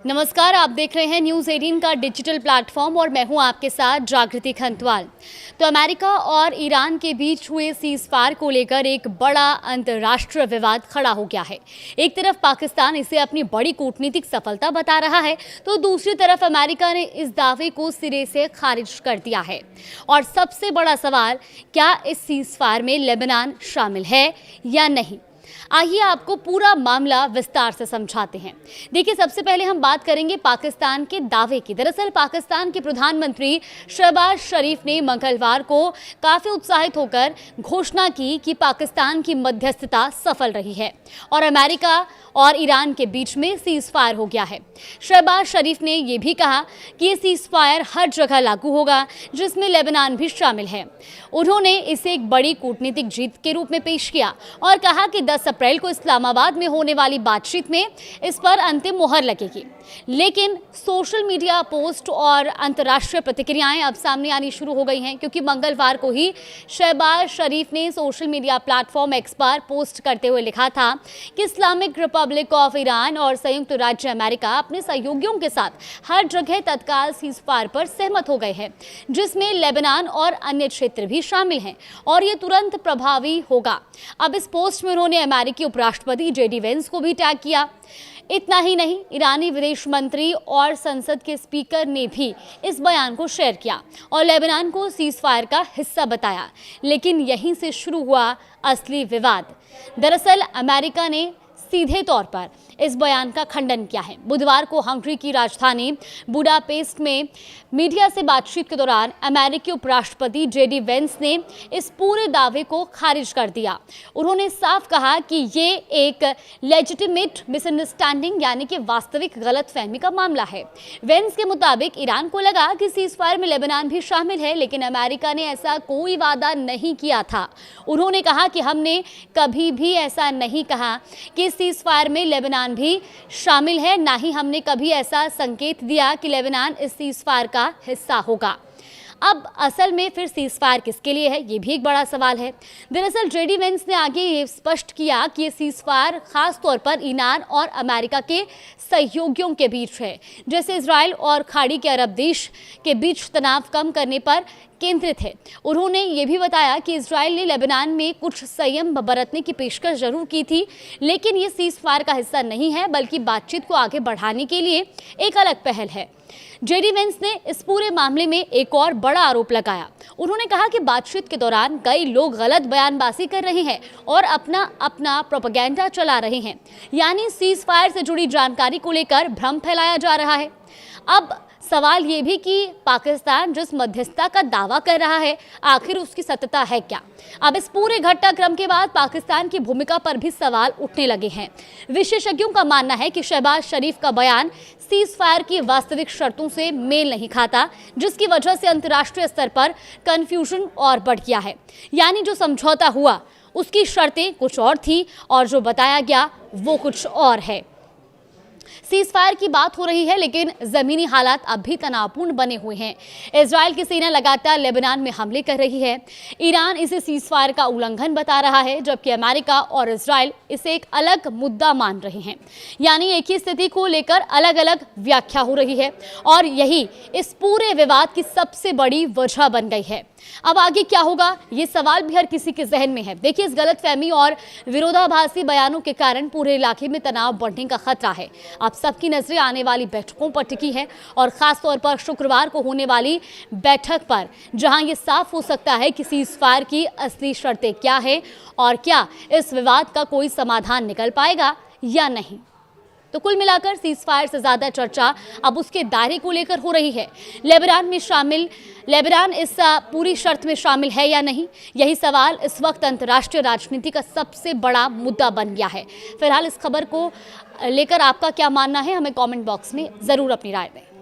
नमस्कार, आप देख रहे हैं न्यूज़ 18 का डिजिटल प्लेटफॉर्म और मैं हूं आपके साथ जागृति खंतवाल। तो अमेरिका और ईरान के बीच हुए सीज़फायर को लेकर एक बड़ा अंतर्राष्ट्रीय विवाद खड़ा हो गया है। एक तरफ पाकिस्तान इसे अपनी बड़ी कूटनीतिक सफलता बता रहा है, तो दूसरी तरफ अमेरिका ने इस दावे को सिरे से खारिज कर दिया है। और सबसे बड़ा सवाल, क्या इस सीज़फायर में लेबनान शामिल है या नहीं? आइए आपको पूरा मामला विस्तार से समझाते हैं। देखिए, सबसे पहले हम बात करेंगे पाकिस्तान के दावे की। दरअसल पाकिस्तान के प्रधानमंत्री शहबाज शरीफ ने मंगलवार को काफी उत्साहित होकर घोषणा की कि पाकिस्तान की मध्यस्थता सफल रही है और अमेरिका और ईरान के बीच में सीज़फायर हो गया है। शहबाज शरीफ ने यह भी कहा कि ये सीज़फायर हर जगह लागू होगा, जिसमें लेबनान भी शामिल है। उन्होंने इसे एक बड़ी कूटनीतिक जीत के रूप में पेश किया और कहा कि 10 अप्रैल को इस्लामाबाद में होने वाली बातचीत में इस पर अंतिम मुहर लगेगी। लेकिन सोशल मीडिया पोस्ट और अंतर्राष्ट्रीय प्रतिक्रियाएं अब सामने आनी शुरू हो गई हैं, क्योंकि मंगलवार को ही शहबाज शरीफ ने सोशल मीडिया प्लेटफॉर्म एक्स पर पोस्ट करते हुए लिखा था कि इस्लामिक रिपब्लिक ऑफ ईरान और संयुक्त राज्य अमेरिका अपने सहयोगियों के साथ हर जगह तत्काल सीज़फायर पर सहमत हो गए हैं, जिसमें लेबनान और अन्य क्षेत्र भी शामिल हैं और ये तुरंत प्रभावी होगा। अब इस पोस्ट में उन्होंने अमेरिकी उपराष्ट्रपति JD वेंस को भी टैग किया। इतना ही नहीं, ईरानी विदेश मंत्री और संसद के स्पीकर ने भी इस बयान को शेयर किया और लेबनान को सीज़फायर का हिस्सा बताया। लेकिन यहीं से शुरू हुआ असली विवाद। दरअसल अमेरिका ने सीधे तौर पर इस बयान का खंडन किया है। बुधवार को हंगरी की राजधानी बुडापेस्ट में मीडिया से बातचीत के दौरान अमेरिकी उपराष्ट्रपति JD वेंस ने इस पूरे दावे को खारिज कर दिया। उन्होंने साफ कहा कि ये एक लेजिटिमेट मिसअंडरस्टैंडिंग यानी कि वास्तविक गलतफहमी का मामला है। वेंस के मुताबिक ईरान को लगा कि सीज़फायर में लेबनान भी शामिल है, लेकिन अमेरिका ने ऐसा कोई वादा नहीं किया था। उन्होंने कहा कि हमने कभी भी ऐसा नहीं कहा कि सीज़फायर में लेबनान भी शामिल है, ना ही हमने कभी ऐसा संकेत दिया कि लेबनान इस सीज़फायर का हिस्सा होगा। अब असल में फिर सीज़फायर किसके लिए है, ये भी एक बड़ा सवाल है। दरअसल JD वेंस ने आगे ये स्पष्ट किया कि ये सीज़फायर खास तौर पर ईरान और अमेरिका के सहयोगियों के बीच है, जैसे इजराइल और खाड़ी के अरब देश के बीच तनाव कम करने पर केंद्रित है। उन्होंने ये भी बताया कि इजराइल ने लेबनान में कुछ संयम बरतने की पेशकश जरूर की थी, लेकिन ये सीज़फायर का हिस्सा नहीं है, बल्कि बातचीत को आगे बढ़ाने के लिए एक अलग पहल है। JD वेंस ने इस पूरे मामले में एक और बड़ा आरोप लगाया। उन्होंने कहा कि बातचीत के दौरान कई लोग गलत बयानबाजी कर रहे हैं और अपना प्रोपेगेंडा चला रहे हैं, यानी सीज़फायर से जुड़ी जानकारी को लेकर भ्रम फैलाया जा रहा है। अब सवाल ये भी कि पाकिस्तान जिस मध्यस्थता का दावा कर रहा है, आखिर उसकी सत्यता है क्या? अब इस पूरे घटनाक्रम के बाद पाकिस्तान की भूमिका पर भी सवाल उठने लगे हैं। विशेषज्ञों का मानना है कि शहबाज शरीफ का बयान सीज़फायर की वास्तविक शर्तों से मेल नहीं खाता, जिसकी वजह से अंतर्राष्ट्रीय स्तर पर कंफ्यूजन और बढ़ गया है। यानी जो समझौता हुआ उसकी शर्तें कुछ और थी और जो बताया गया वो कुछ और है। सीज़फायर की बात हो रही है, लेकिन जमीनी हालात अब भी तनावपूर्ण बने हुए हैं। इजराइल की सेना लगातार लेबनान में हमले कर रही है। ईरान इसे सीज़फायर का उल्लंघन बता रहा है, जबकि अमेरिका और इजराइल इसे एक अलग मुद्दा मान रहे हैं। यानी एक ही स्थिति को लेकर अलग अलग व्याख्या हो रही है और यही इस पूरे विवाद की सबसे बड़ी वजह बन गई है। अब आगे क्या होगा, ये सवाल भी हर किसी के जहन में है। देखिए, इस गलतफहमी और विरोधाभासी बयानों के कारण पूरे इलाके में तनाव बढ़ने का खतरा है। अब सबकी नजरें आने वाली बैठकों पर टिकी है और खास तौर पर शुक्रवार को होने वाली बैठक पर, जहां ये साफ हो सकता है कि सीज़फायर की असली शर्तें क्या है और क्या इस विवाद का कोई समाधान निकल पाएगा या नहीं। तो कुल मिलाकर सीज़फायर से ज्यादा चर्चा अब उसके दायरे को लेकर हो रही है। लेबनान इस पूरी शर्त में शामिल है या नहीं, यही सवाल इस वक्त अंतर्राष्ट्रीय राजनीति का सबसे बड़ा मुद्दा बन गया है। फिलहाल इस खबर को लेकर आपका क्या मानना है, हमें कमेंट बॉक्स में जरूर अपनी राय दें।